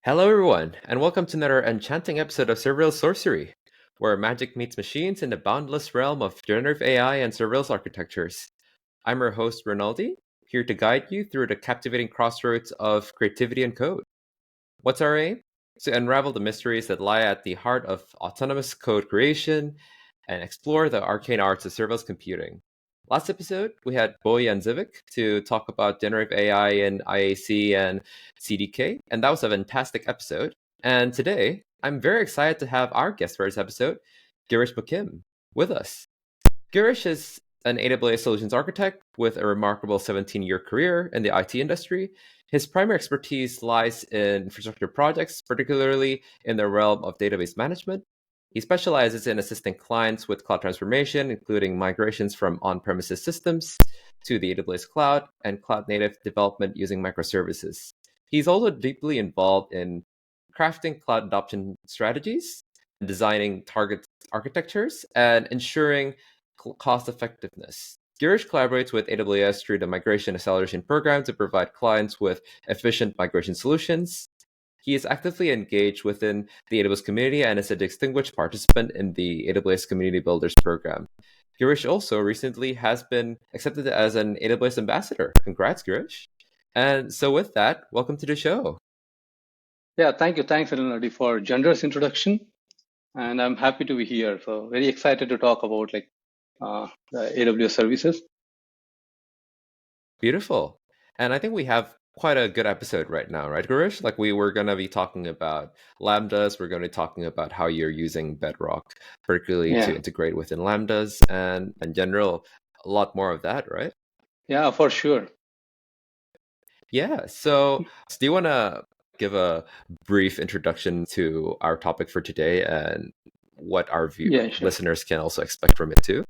Hello, everyone, and welcome to another enchanting episode of Surreal Sorcery, where magic meets machines in the boundless realm of generative AI and surveillance architectures. I'm your host, Rinaldi, here to guide you through the captivating crossroads of creativity and code. What's our aim? To unravel the mysteries that lie at the heart of autonomous code creation and explore the arcane arts of surveillance computing. Last episode, we had Boy and Zivik to talk about generative AI in IAC and CDK, and that was a fantastic episode. And today, I'm very excited to have our guest for this episode, Girish Bakim, with us. Girish is an AWS solutions architect with a remarkable 17-year career in the IT industry. His primary expertise lies in infrastructure projects, particularly in the realm of database management. He specializes in assisting clients with cloud transformation, including migrations from on-premises systems to the AWS cloud and cloud-native development using microservices. He's also deeply involved in crafting cloud adoption strategies, designing target architectures, and ensuring cost effectiveness. Girish collaborates with AWS through the Migration Acceleration Program to provide clients with efficient migration solutions. He is actively engaged within the AWS community and is a distinguished participant in the AWS Community Builders Program. Girish also recently has been accepted as an AWS ambassador. Congrats, Girish. And so, with that, welcome to the show. Yeah, thank you. Thanks, Rinaldi, for generous introduction. And I'm happy to be here. So very excited to talk about the AWS services. Beautiful. And I think we have quite a good episode right now, right, Girish? Like we were going to be talking about Lambdas. We're going to be talking about how you're using Bedrock, particularly to Yeah, integrate within Lambdas and in general, a lot more of that, right? yeah, for sure. Yeah. So do you want to give a brief introduction to our topic for today and what our Yeah, sure. listeners can also expect from it too?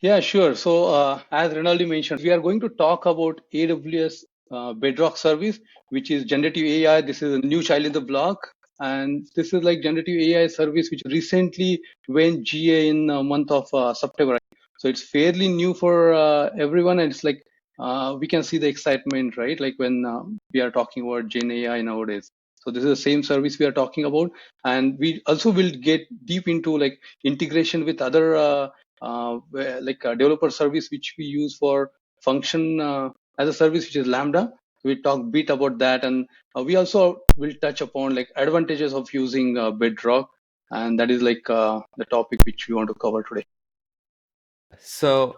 Yeah, sure. So as Rinaldi mentioned, we are going to talk about AWS Bedrock service, which is generative AI. This is a new child in the block. And this is like generative AI service, which recently went GA in the month of September. So it's fairly new for everyone. And it's like we can see the excitement, right? Like when we are talking about Gen AI nowadays. So this is the same service we are talking about. And we also will get deep into like integration with other like a developer service which we use for function as a service, which is Lambda. We talk bit about that, and we also will touch upon like advantages of using Bedrock, and that is like the topic which we want to cover today. So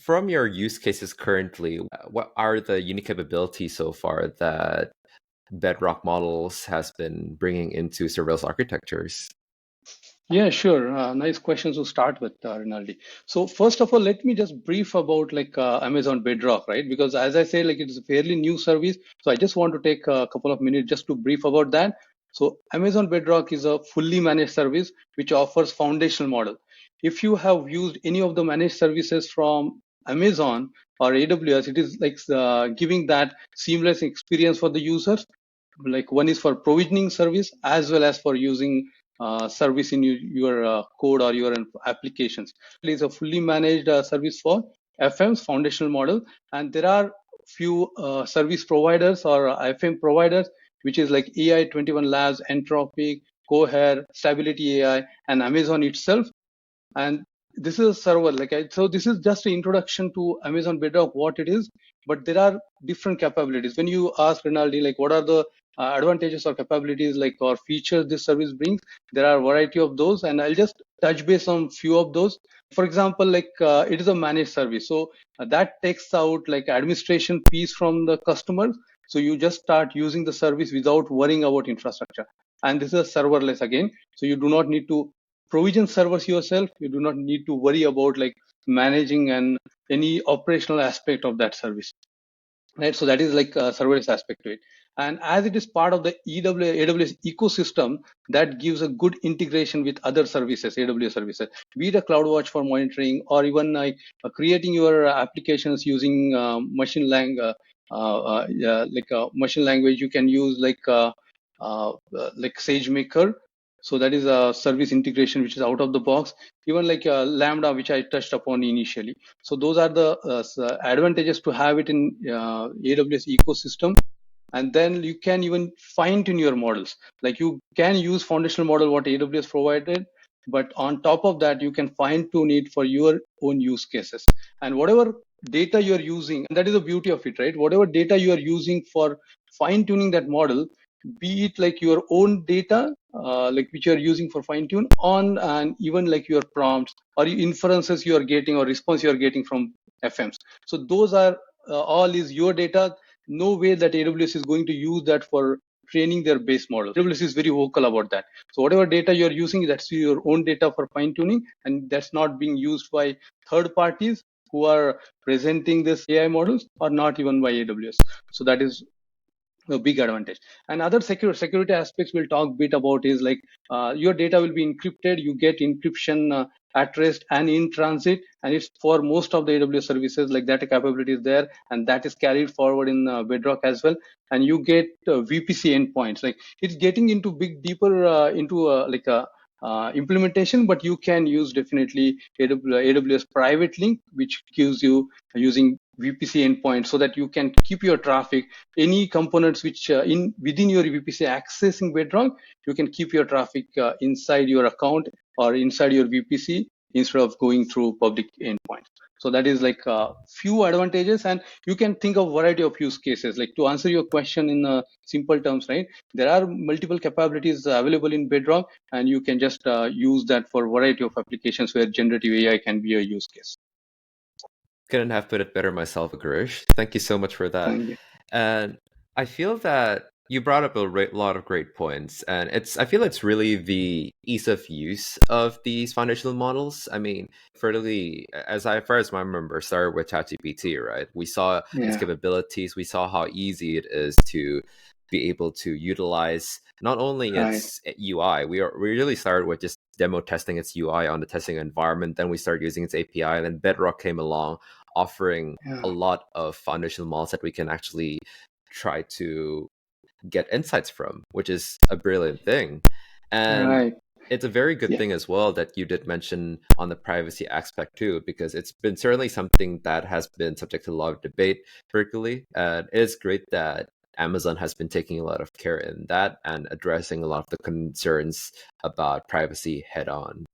from your use cases currently, what are the unique capabilities so far that Bedrock models has been bringing into surveillance architectures? Yeah, sure. Nice questions to start with, Rinaldi. So first of all, let me just brief about like Amazon Bedrock, right? Because as I say, like it is a fairly new service. So I just want to take a couple of minutes just to brief about that. So Amazon Bedrock is a fully managed service which offers foundational model. If you have used any of the managed services from Amazon or AWS, it is like giving that seamless experience for the users. Like one is for provisioning service as well as for using service in your code or your applications. It is a fully managed service for FM's foundational model, and there are few service providers or FM providers, which is like AI 21 Labs, Entropic, Cohere, Stability AI, and Amazon itself. And this is a server so this is just an introduction to Amazon Bedrock, what it is, but there are different capabilities. When you ask Rinaldi like what are the advantages or capabilities like or features this service brings, there are a variety of those, and I'll just touch base on few of those. For example, like it is a managed service, so that takes out like administration piece from the customers, so you just start using the service without worrying about infrastructure. And this is serverless again, so you do not need to provision servers yourself. You do not need to worry about like managing and any operational aspect of that service, right? So that is like a serverless aspect to it. And as it is part of the AWS ecosystem, that gives a good integration with other services, AWS services, be it a CloudWatch for monitoring or even like creating your applications using machine language. You can use like SageMaker. So that is a service integration which is out of the box. Even like Lambda, which I touched upon initially. So those are the advantages to have it in AWS ecosystem. and then you can even fine tune your models. Like you can use foundational model what AWS provided, but on top of that, you can fine tune it for your own use cases. And whatever data you're using, and that is the beauty of it, right? Whatever data you are using for fine tuning that model, be it like your own data, like which you are using for fine tune on, and even like your prompts or inferences you are getting or response you are getting from FMs. So those are all is your data. No way that AWS is going to use that for training their base model. AWS is very vocal about that. So whatever data you're using, that's your own data for fine tuning, and that's not being used by third parties who are presenting this AI models, or not even by AWS. So that is a big advantage. And other security aspects we'll talk a bit about is like your data will be encrypted. You get encryption at rest and in transit, and it's for most of the AWS services, like that capability is there, and that is carried forward in Bedrock as well. And you get VPC endpoints. Like it's getting into big deeper into like a implementation, but you can use definitely AWS private link, which gives you using VPC endpoint, so that you can keep your traffic, any components which in within your VPC accessing Bedrock, you can keep your traffic inside your account or inside your VPC instead of going through public endpoints. So that is like a few advantages, and you can think of variety of use cases. Like to answer your question in simple terms, right? There are multiple capabilities available in Bedrock, and you can just use that for variety of applications where generative AI can be a use case. Couldn't have put it better myself, Garish. Thank you so much for that. Thank you. And I feel that you brought up a lot of great points, and I feel it's really the ease of use of these foundational models. I mean, far as I remember, started with ChatGPT, right? We saw its Yeah. capabilities, we saw how easy it is to be able to utilize not only Right. its UI. We really started with just demo testing its UI on the testing environment. Then we started using its API, and then Bedrock came along, offering a Yeah. lot of foundational models that we can actually try to get insights from, which is a brilliant thing. And Right. it's a very good Yeah. thing as well that you did mention on the privacy aspect too, because it's been certainly something that has been subject to a lot of debate, particularly. And it's great that Amazon has been taking a lot of care in that and addressing a lot of the concerns about privacy head on.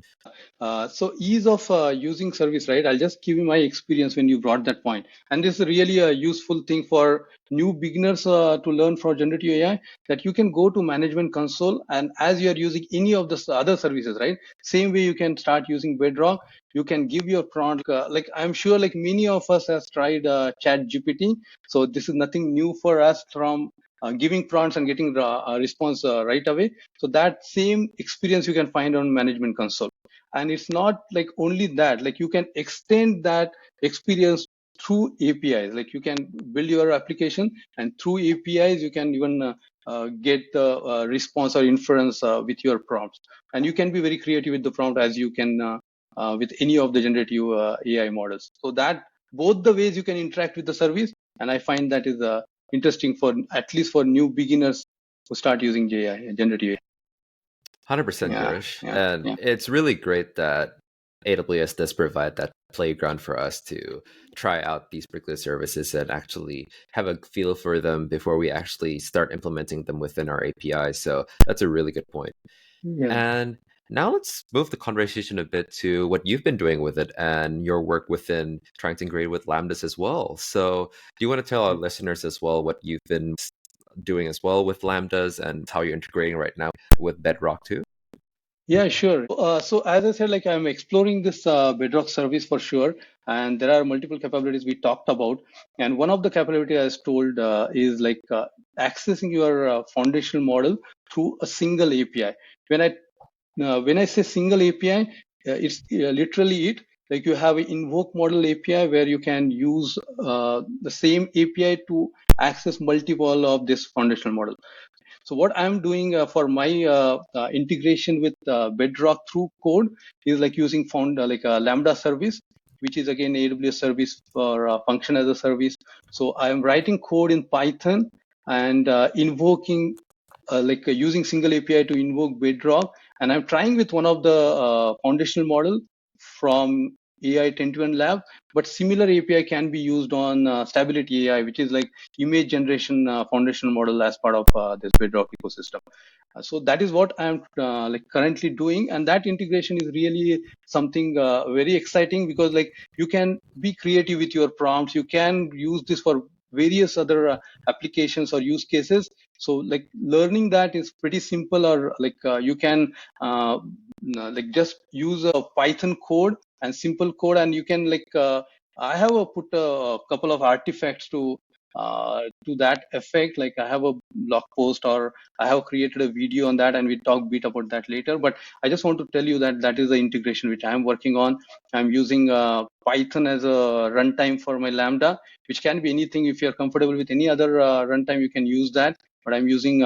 So ease of using service, right? I'll just give you my experience when you brought that point. And this is really a useful thing for new beginners to learn from generative AI, that you can go to management console, and as you're using any of the other services, right? Same way you can start using Bedrock. You can give your prompt, like I'm sure like many of us has tried chat GPT. So this is nothing new for us from giving prompts and getting a response right away. So that same experience you can find on management console. And it's not like only that, like you can extend that experience through APIs. Like you can build your application, and through APIs you can even get the response or inference with your prompts. And you can be very creative with the prompt, as you can with any of the generative AI models. So that both the ways you can interact with the service, and I find that is interesting for at least for new beginners who start using AI, generative AI. 100% Yeah, Garish. yeah, And yeah. it's really great that AWS does provide that playground for us to try out these particular services and actually have a feel for them before we actually start implementing them within our API. So that's a really good point. Yeah. And now let's move the conversation a bit to what you've been doing with it and your work within trying to integrate with Lambdas as well. So do you want to tell our listeners as well what you've been doing as well with Lambdas and how you're integrating right now with Bedrock too? Yeah, sure. So as I said, like I'm exploring this Bedrock service for sure, and there are multiple capabilities we talked about. And one of the capability I was told is like accessing your foundational model through a single API. When I say single API, it's literally it. Like you have an invoke model API where you can use the same API to access multiple of this foundational model. So what I'm doing for my integration with Bedrock through code is like using found like a Lambda service, which is again AWS service for function as a service. So I'm writing code in Python and invoking using single API to invoke Bedrock, and I'm trying with one of the foundational model from AI 10 lab, but similar API can be used on Stability AI, which is like image generation foundational model as part of this Bedrock ecosystem. So that is what I'm like currently doing, and that integration is really something very exciting, because like you can be creative with your prompts. You can use this for various other applications or use cases. So like learning that is pretty simple, or like you can like just use a Python code and simple code, and you can like I have put a couple of artifacts to that effect. Like I have a blog post, or I have created a video on that, and we talk a bit about that later. But I just want to tell you that that is the integration which I'm working on. I'm using Python as a runtime for my Lambda, which can be anything. If you're comfortable with any other runtime, you can use that. But I'm using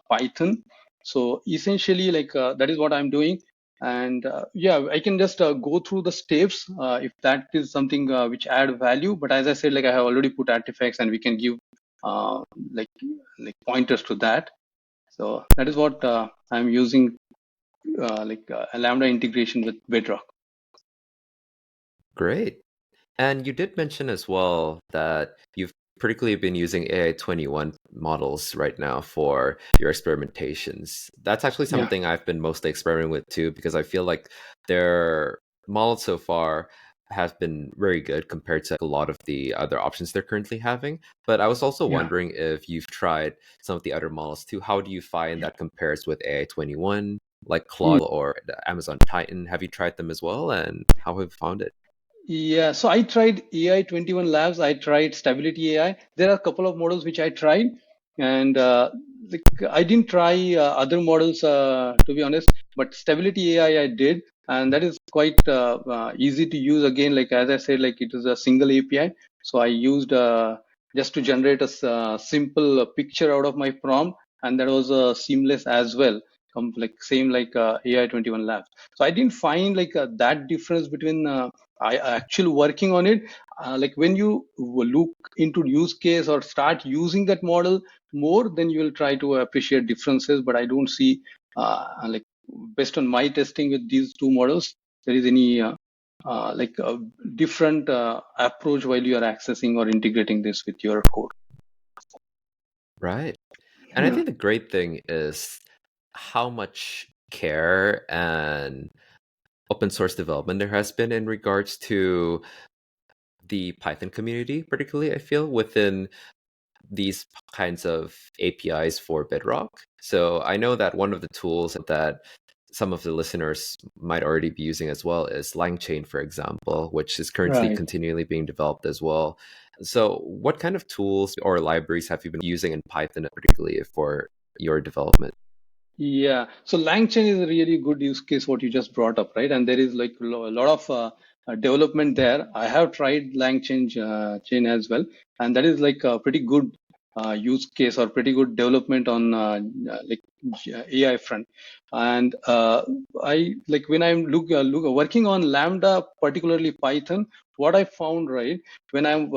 Python. So essentially, like that is what I'm doing. And yeah, I can just go through the steps if that is something which add value. But as I said, like I have already put artifacts, and we can give uh, like pointers to that. So that is what I'm using, like a Lambda integration with Bedrock. Great. And you did mention as well that you've particularly been using AI 21 models right now for your experimentations. That's actually Yeah. something I've been mostly experimenting with too, because I feel like their models so far have been very good compared to a lot of the other options they're currently having. But I was also Yeah. wondering if you've tried some of the other models too. How do you find that compares with AI 21, like Claude or the Amazon Titan? Have you tried them as well? And how have you found it? Yeah, so I tried AI 21 Labs. I tried Stability AI. There are a couple of models which I tried, and like I didn't try other models to be honest. But Stability AI I did, and that is quite easy to use. Again, like as I said, like it is a single API. So I used just to generate a simple picture out of my prompt, and that was seamless as well. Like same like AI 21 Labs. So I didn't find like that difference between. I actually working on it. Like when you look into use case or start using that model more, then you will try to appreciate differences. But I don't see like based on my testing with these two models, there is any like a different approach while you are accessing or integrating this with your code. Right. And I Yeah. think the great thing is how much care and open source development there has been in regards to the Python community, particularly, I feel, within these kinds of APIs for Bedrock. So I know that one of the tools that some of the listeners might already be using as well is LangChain, for example, which is currently Right. continually being developed as well. So, what kind of tools or libraries have you been using in Python, particularly for your development? Yeah, so LangChain is a really good use case what you just brought up, right? And there is like a lot of development there. I have tried LangChain chain as well, and that is like a pretty good use case or pretty good development on like AI front. And I like when I'm working on Lambda, particularly Python. What I found, right, when I'm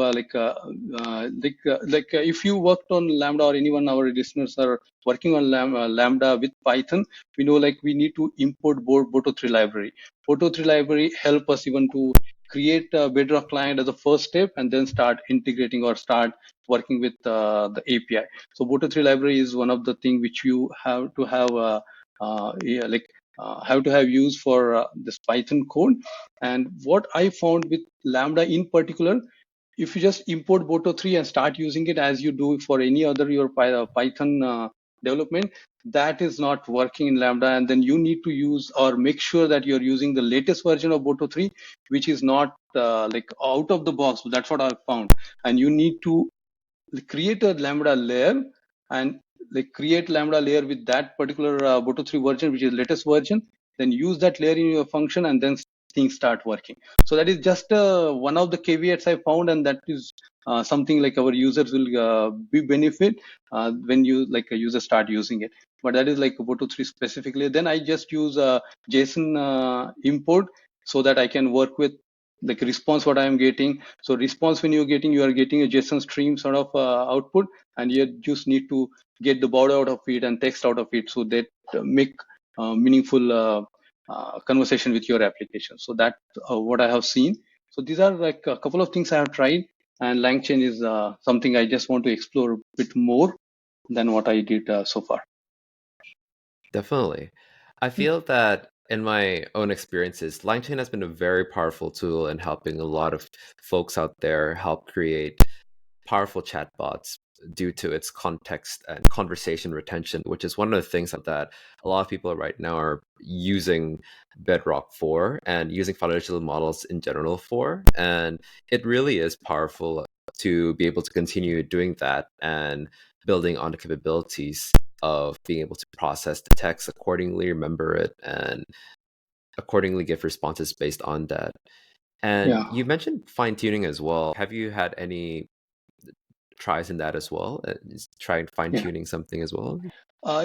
if you worked on Lambda, or anyone our listeners are working on Lambda with Python, we know like we need to import Boto3 library. Boto3 library help us even to create a Bedrock client as a first step, and then start integrating or start working with the API. So Boto3 library is one of the thing which you have to have yeah, like have to have used for this Python code. And what I found with Lambda in particular, if you just import Boto3 and start using it as you do for any other your Python development, that is not working in Lambda. And then you need to use or make sure that you're using the latest version of Boto3, which is not like out of the box. That's what I found. And you need to create a Lambda layer, and like create Lambda layer with that particular Boto3 version, which is latest version. Then use that layer in your function, and then things start working. So that is just one of the caveats I found, and that is something like our users will be benefit when you like a user start using it. But that is like Boto3 specifically. Then I just use JSON import, so that I can work with like response what I am getting. So response, when you're getting, you are getting a JSON stream sort of output, and you just need to get the body out of it and text out of it, so that make meaningful conversation with your application. So that what I have seen. So these are like a couple of things I have tried, and LangChain is something I just want to explore a bit more than what I did so far. Definitely. I feel that in my own experiences, LangChain has been a very powerful tool in helping a lot of folks out there help create powerful chatbots due to its context and conversation retention, which is one of the things that a lot of people right now are using Bedrock for and using foundational models in general for. And it really is powerful to be able to continue doing that and building on the capabilities of being able to process the text accordingly, remember it, and accordingly give responses based on that. And Yeah. you mentioned fine tuning as well. Have you had any tries in that as well? Try fine Yeah. tuning something as well?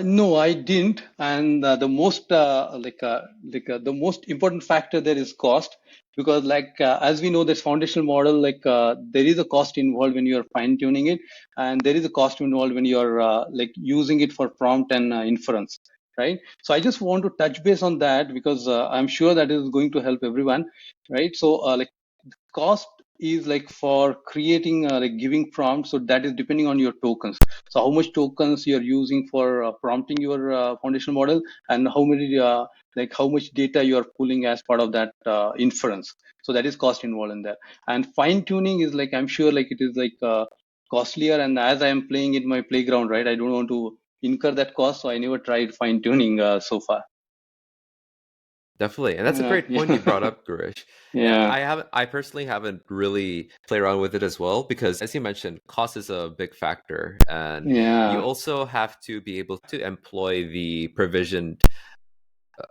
No, I didn't. And the most the most important factor there is cost, because as we know, this foundational model, there is a cost involved when you are fine tuning it, and there is a cost involved when you are using it for prompt and inference, right? So I just want to touch base on that because I'm sure that is going to help everyone, right? So cost is like for creating giving prompts, so that is depending on your tokens. So how much tokens you're using for prompting your foundational model, and how many how much data you are pulling as part of that inference. So that is cost involved in that. And fine tuning is like, I'm sure like it is costlier, and as I am playing in my playground, right, I don't want to incur that cost, so I never tried fine tuning so far. Definitely. And that's a great point you brought Yeah. up, Gurish. Yeah, Yeah. I personally haven't really played around with it as well because as you mentioned, cost is a big factor. And you Yeah. also have to be able to employ the provisioned uh,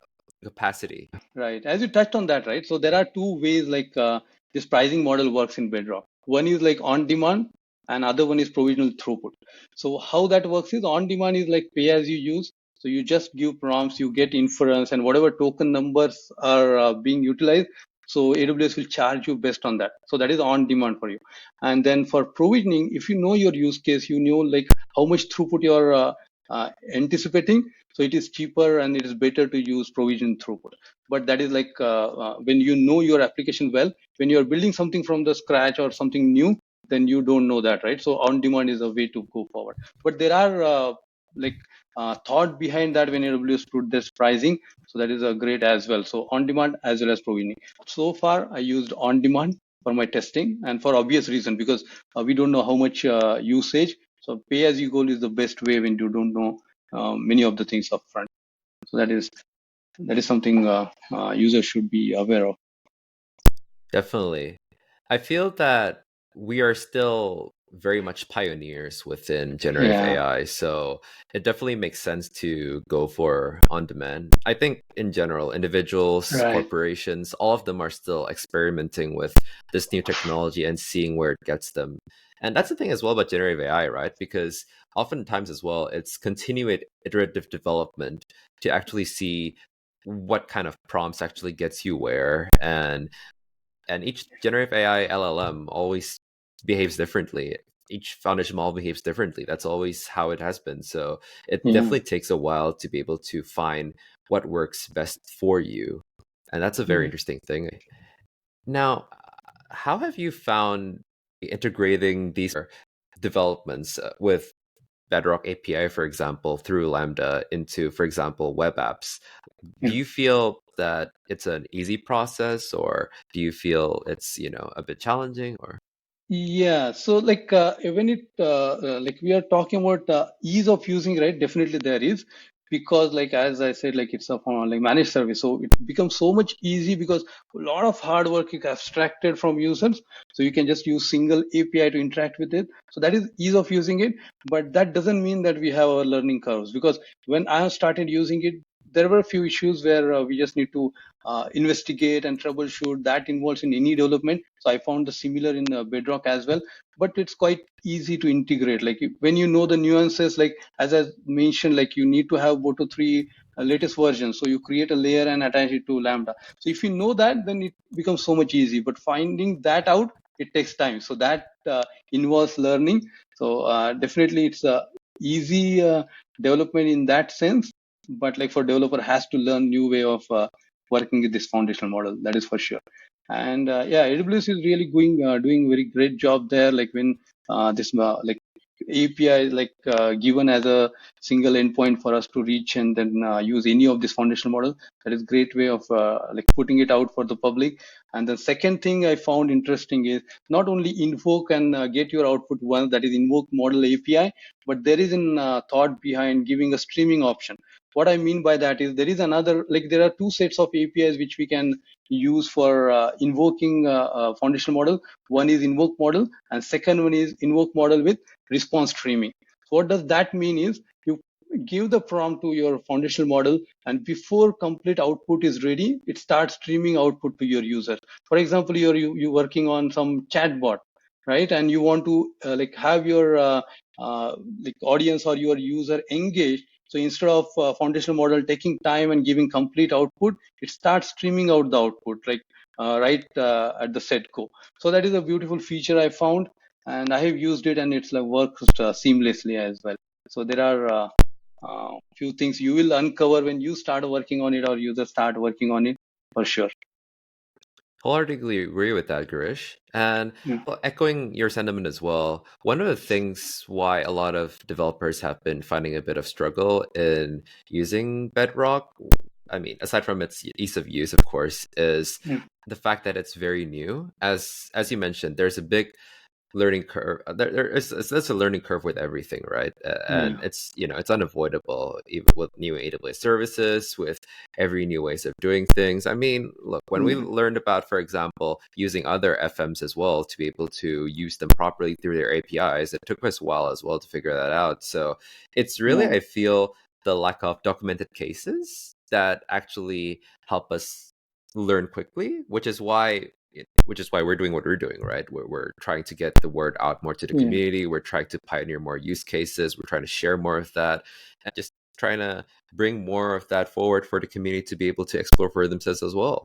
capacity. Right. As you touched on that, right? So there are two ways this pricing model works in Bedrock. One is like on demand, and other one is provisional throughput. So how that works is on demand is like pay as you use. So you just give prompts, you get inference, and whatever token numbers are being utilized, so AWS will charge you based on that. So that is on demand for you. And then for provisioning, if you know your use case, you know like how much throughput you're anticipating. So it is cheaper and it is better to use provision throughput. But that is when you know your application well. When you're building something from the scratch or something new, then you don't know that, right? So on demand is a way to go forward. But there are like thought behind that when AWS put this pricing. So that is a great as well. So on demand as well as provisioning. So far I used on demand for my testing, and for obvious reason, because we don't know how much usage. So pay as you go is the best way when you don't know many of the things upfront. So that is something users should be aware of. Definitely. I feel that we are still very much pioneers within generative Yeah. AI, so it definitely makes sense to go for on demand. I think in general, individuals, Right. corporations, all of them are still experimenting with this new technology and seeing where it gets them. And that's the thing as well about generative AI, right? Because oftentimes as well, it's continued iterative development to actually see what kind of prompts actually gets you where, and each generative AI LLM always behaves differently. Each foundation model behaves differently. That's always how it has been. So it Yeah. definitely takes a while to be able to find what works best for you. And that's a very Yeah. interesting thing. Now, how have you found integrating these developments with Bedrock API, for example, through Lambda into, for example, web apps? Do Yeah. you feel that it's an easy process, or do you feel it's, a bit challenging, or? Yeah, so when we are talking about ease of using, right? Definitely there is, because like as I said, like it's a managed service, so it becomes so much easy because a lot of hard work is abstracted from users, so you can just use single API to interact with it. So that is ease of using it, but that doesn't mean that we have our learning curves, because when I started using it, there were a few issues where we just need to investigate and troubleshoot. That involves in any development. So I found the similar in Bedrock as well, but it's quite easy to integrate. When you know the nuances, like as I mentioned, like you need to have both to three latest versions. So you create a layer and attach it to Lambda. So if you know that, then it becomes so much easy. But finding that out, it takes time. So that involves learning. So definitely it's a easy development in that sense. But like for developer has to learn new way of working with this foundational model. That is for sure. And yeah, AWS is really doing very great job there. Like when this like API is like given as a single endpoint for us to reach and then use any of this foundational model. That is great way of like putting it out for the public. And the second thing I found interesting is not only invoke and get your output once, that is invoke model API, but there is an thought behind giving a streaming option. What I mean by that is there is another, like there are two sets of APIs which we can use for invoking foundational model. One is invoke model, and second one is invoke model with response streaming. So what does that mean is you give the prompt to your foundational model, and before complete output is ready, it starts streaming output to your user. For example, you working on some chatbot, right? And you want to like have your like audience or your user engaged. So instead of foundational model taking time and giving complete output, it starts streaming out the output like right at the set go. So that is a beautiful feature I found, and I have used it, and it's like works seamlessly as well. So there are few things you will uncover when you start working on it or you just start working on it for sure. Wholeheartedly agree with that, Girish. And Yeah, well, echoing your sentiment as well, one of the things why a lot of developers have been finding a bit of struggle in using Bedrock, I mean, aside from its ease of use, of course, is yeah, the fact that it's very new. As you mentioned, there's a big learning curve. There's a learning curve with everything, right? And yeah, it's it's unavoidable, even with new AWS services, with every new ways of doing things. I mean, look, when we yeah, learned about, for example, using other FMs as well to be able to use them properly through their APIs, it took us a while as well to figure that out. So it's really, yeah, I feel, the lack of documented cases that actually help us learn quickly, which is why we're doing what we're doing, right? We're trying to get the word out more to the yeah, community. We're trying to pioneer more use cases. We're trying to share more of that, and just trying to bring more of that forward for the community to be able to explore for themselves as well.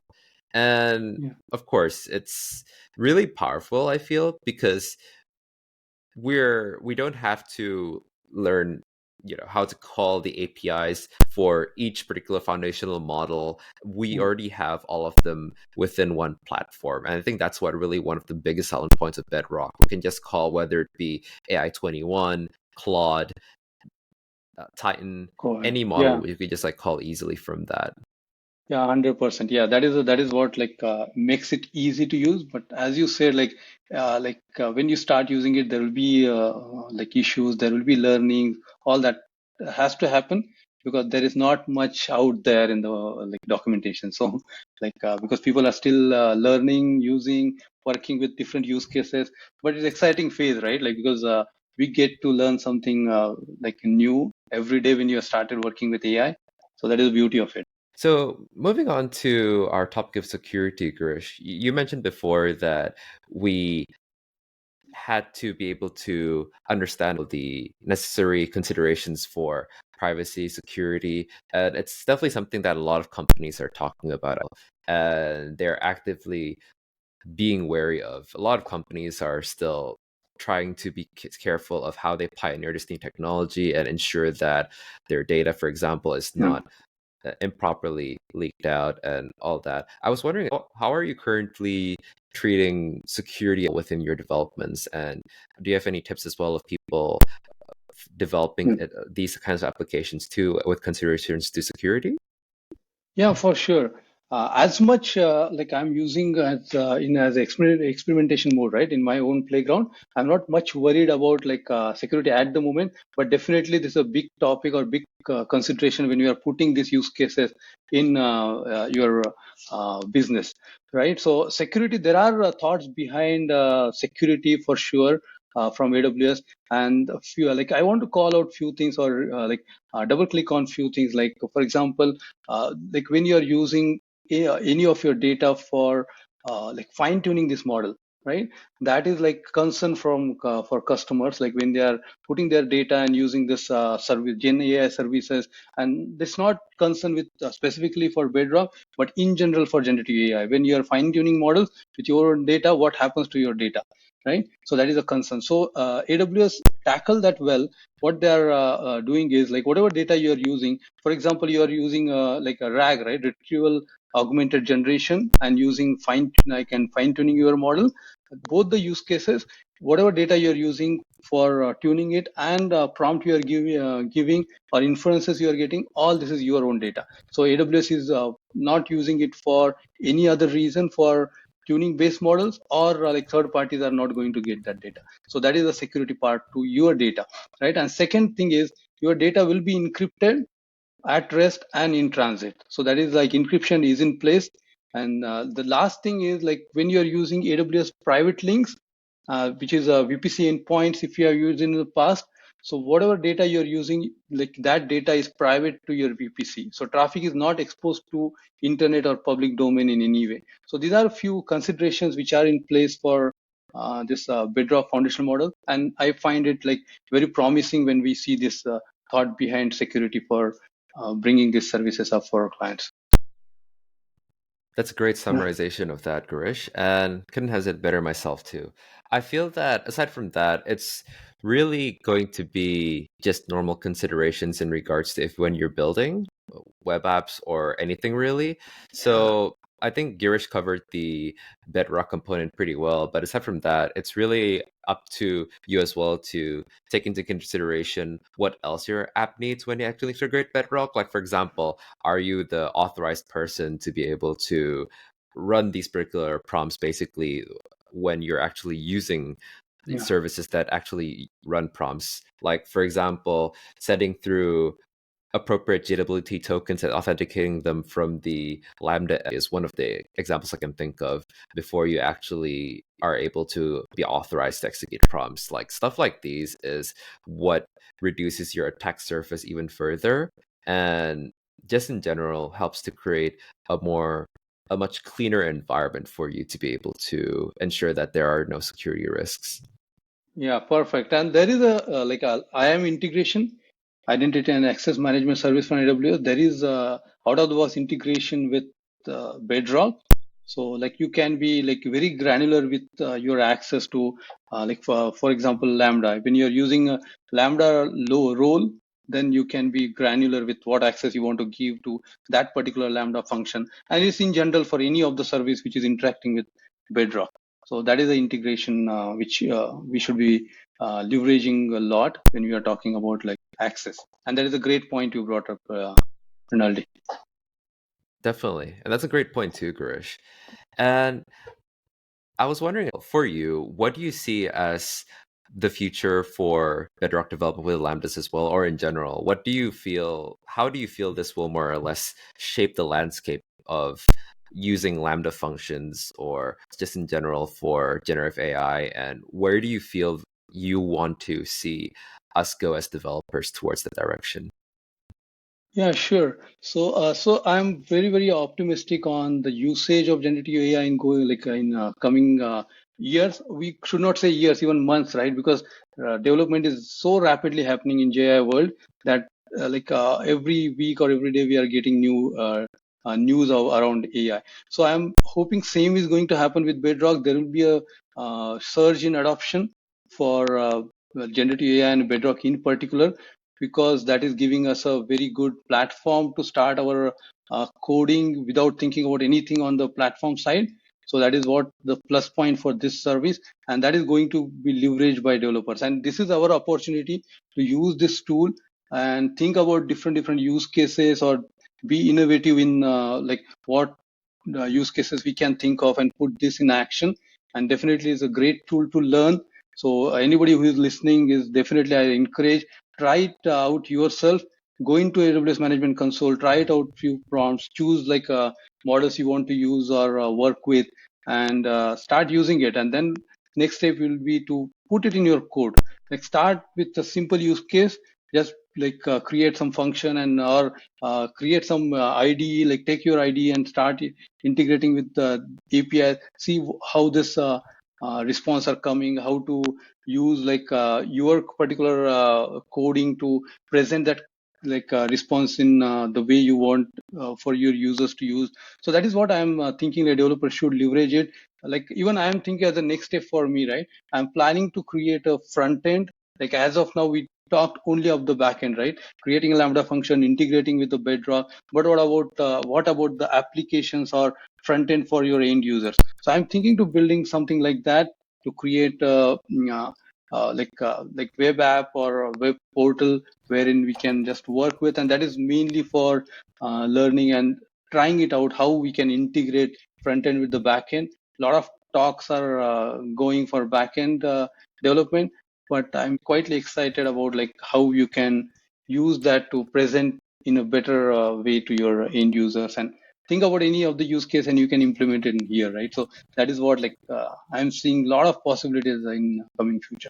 And yeah, of course, it's really powerful, I feel, because we don't have to learn how to call the APIs for each particular foundational model. We yeah, already have all of them within one platform, and I think that's what really one of the biggest selling points of Bedrock. We can just call, whether it be AI 21, Claude, Titan, correct. any Yeah. model, you could just like call easily from that. Yeah, 100%. Yeah, that is what like makes it easy to use. But as you said, when you start using it, there will be like issues, there will be learning, all that has to happen because there is not much out there in the like documentation. So because people are still learning, using, working with different use cases, but it's exciting phase, right? Like because we get to learn something like new every day when you have started working with AI. So that is the beauty of it. So, moving on to our topic of security, Girish, you mentioned before that we had to be able to understand the necessary considerations for privacy, security, and it's definitely something that a lot of companies are talking about, and they're actively being wary of. A lot of companies are still trying to be careful of how they pioneer this new technology and ensure that their data, for example, is Yeah. not improperly leaked out and all that. I was wondering, how are you currently treating security within your developments, and do you have any tips as well of people developing these kinds of applications too, with considerations to security? Yeah, for sure. As much like I'm using as experimentation mode, right? In my own playground, I'm not much worried about like security at the moment. But definitely, this is a big topic or big consideration when you are putting these use cases in your business, right? So security, there are thoughts behind security for sure from AWS, and a few like I want to call out few things or double click on few things. Like for example like when you're using any of your data for like fine tuning this model, right? That is like concern from for customers, like when they are putting their data and using this service gen AI services. And it's not concern with specifically for Bedrock, but in general for generative AI. When you are fine tuning models with your own data, what happens to your data, right? So that is a concern. So AWS tackle that well. What they are doing is like whatever data you are using, for example, you are using like a RAG, right? Retrieval augmented generation and using fine tuning your model. Both the use cases, whatever data you're using for tuning it and prompt you are giving or inferences you are getting, all this is your own data. So AWS is not using it for any other reason for tuning based models, or like third parties are not going to get that data. So that is the security part to your data, right? And second thing is your data will be encrypted at rest and in transit. So that is like encryption is in place. And the last thing is like when you're using AWS private links, which is VPC endpoints if you have used in the past. So whatever data you're using, like that data is private to your VPC. So traffic is not exposed to internet or public domain in any way. So these are a few considerations which are in place for this Bedrock foundational model. And I find it like very promising when we see this thought behind security for bringing these services up for our clients. That's a great Yeah, summarization of that, Garish, and couldn't have said better myself too. I feel that aside from that, it's really going to be just normal considerations in regards to if when you're building web apps or anything really. So I think Girish covered the Bedrock component pretty well, but aside from that, it's really up to you as well to take into consideration what else your app needs when you actually integrate Bedrock. Like for example, are you the authorized person to be able to run these particular prompts basically when you're actually using yeah, services that actually run prompts? Like for example, setting through appropriate JWT tokens and authenticating them from the Lambda is one of the examples I can think of before you actually are able to be authorized to execute prompts. Like stuff like these is what reduces your attack surface even further, and just in general helps to create a much cleaner environment for you to be able to ensure that there are no security risks. yeah, perfect. And there is a like a IAM integration, identity and access management service from AWS. There is a out of the box integration with Bedrock. So like you can be like very granular with your access to like for example Lambda. When you're using a Lambda low role, then you can be granular with what access you want to give to that particular Lambda function. And it's in general for any of the service which is interacting with Bedrock. So that is the integration which we should be leveraging a lot when we are talking about like access. And that is a great point you brought up, Rinaldi. Definitely. And that's a great point too, Garish. And I was wondering for you, what do you see as the future for Bedrock development with Lambdas as well, or in general? What do you feel, how do you feel this will more or less shape the landscape of using Lambda functions or just in general for generative AI? And where do you feel you want to see us go as developers towards that direction? Yeah, sure. So I'm very, very optimistic on the usage of generative AI in going like in coming years. We should not say years, even months, right? Because development is so rapidly happening in GI world that every week or every day we are getting new news around AI. So I'm hoping same is going to happen with Bedrock. There will be a surge in adoption for generative AI and Bedrock in particular, because that is giving us a very good platform to start our coding without thinking about anything on the platform side. So that is what the plus point for this service, and that is going to be leveraged by developers. And this is our opportunity to use this tool and think about different use cases, or be innovative in like what use cases we can think of and put this in action. And definitely is a great tool to learn. So anybody who is listening is definitely, I encourage, try it out yourself. Go into AWS management console, try it out, few prompts, choose like models you want to use or work with, and start using it. And then next step will be to put it in your code. Like start with a simple use case, just like create some function, and or create some IDE, like take your IDE and start integrating with the API. See how this response are coming, how to use like your particular coding to present that like response in the way you want for your users to use. So that is what I'm thinking a developer should leverage it. Like even I am thinking as a next step for me, right? I'm planning to create a front end. Like as of now, we talked only of the backend, right? Creating a Lambda function, integrating with the Bedrock. But what about the applications or front end for your end users? So I'm thinking to building something like that to create like web app or a web portal wherein we can just work with, and that is mainly for learning and trying it out how we can integrate front end with the back end. A lot of talks are going for back end development, but I'm quite excited about like how you can use that to present in a better way to your end users, and think about any of the use case and you can implement it in here, right? So that is what like I'm seeing a lot of possibilities in coming future.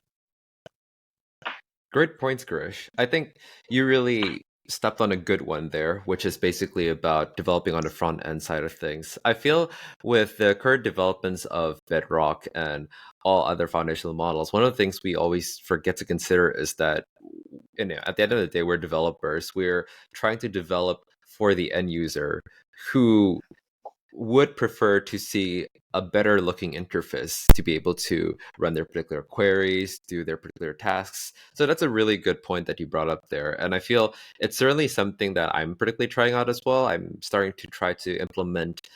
Great points, Girish. I think you really stepped on a good one there, which is basically about developing on the front end side of things. I feel with the current developments of Bedrock and all other foundational models, one of the things we always forget to consider is that at the end of the day, we're developers. We're trying to develop for the end user who would prefer to see a better looking interface to be able to run their particular queries, do their particular tasks. So that's a really good point that you brought up there. And I feel it's certainly something that I'm particularly trying out as well. I'm starting to try to implement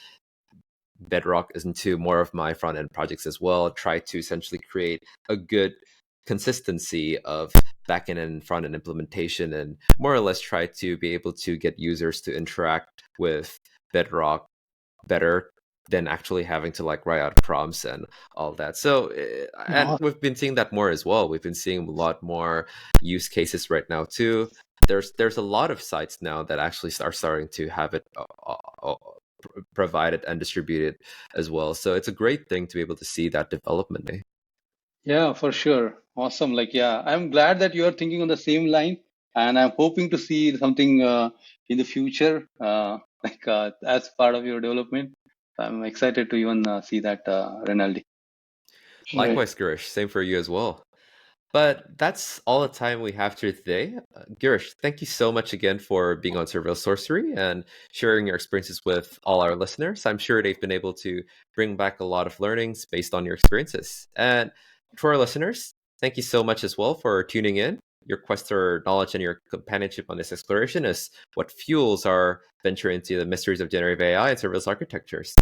Bedrock into more of my front end projects as well, try to essentially create a good consistency of back end and front end implementation, and more or less try to be able to get users to interact with Bedrock better than actually having to like write out prompts and all that. So, and we've been seeing that more as well. We've been seeing a lot more use cases right now too. There's a lot of sites now that actually are starting to have it provided and distributed as well. So it's a great thing to be able to see that development. Yeah, for sure. Awesome. Like, yeah, I'm glad that you are thinking on the same line, and I'm hoping to see something in the future, as part of your development. I'm excited to even see that, Rinaldi. Right. Likewise, Girish. Same for you as well. But that's all the time we have for today. Girish, thank you so much again for being on Surreal Sorcery and sharing your experiences with all our listeners. I'm sure they've been able to bring back a lot of learnings based on your experiences. And to our listeners, thank you so much as well for tuning in. Your quest for knowledge and your companionship on this exploration is what fuels our venture into the mysteries of generative AI and serverless architectures.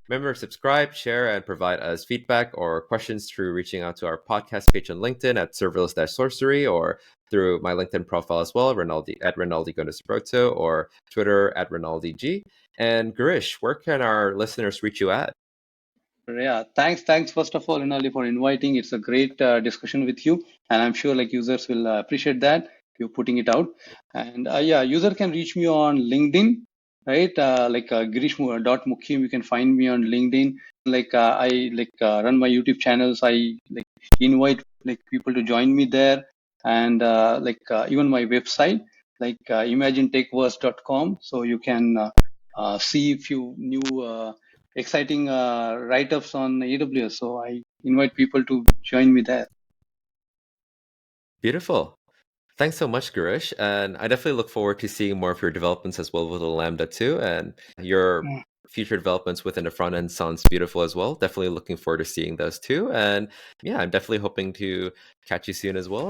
Remember to subscribe, share, and provide us feedback or questions through reaching out to our podcast page on LinkedIn at serverless-sorcery, or through my LinkedIn profile as well, Rinaldi Gondesbroto, or Twitter at RinaldiG. And Girish, where can our listeners reach you at? Yeah, thanks first of all, Rinaldi, for inviting. It's a great discussion with you, and I'm sure like users will appreciate that you're putting it out. And yeah, user can reach me on LinkedIn, right? Girish.Mukhim. You can find me on LinkedIn. I run my YouTube channels. I like invite like people to join me there, and even my website, imaginetechverse.com. So you can see a few new exciting write-ups on AWS. So I invite people to join me there. Beautiful. Thanks so much, Girish. And I definitely look forward to seeing more of your developments as well with the Lambda too. And your future developments within the front end sounds beautiful as well. Definitely looking forward to seeing those too. And yeah, I'm definitely hoping to catch you soon as well.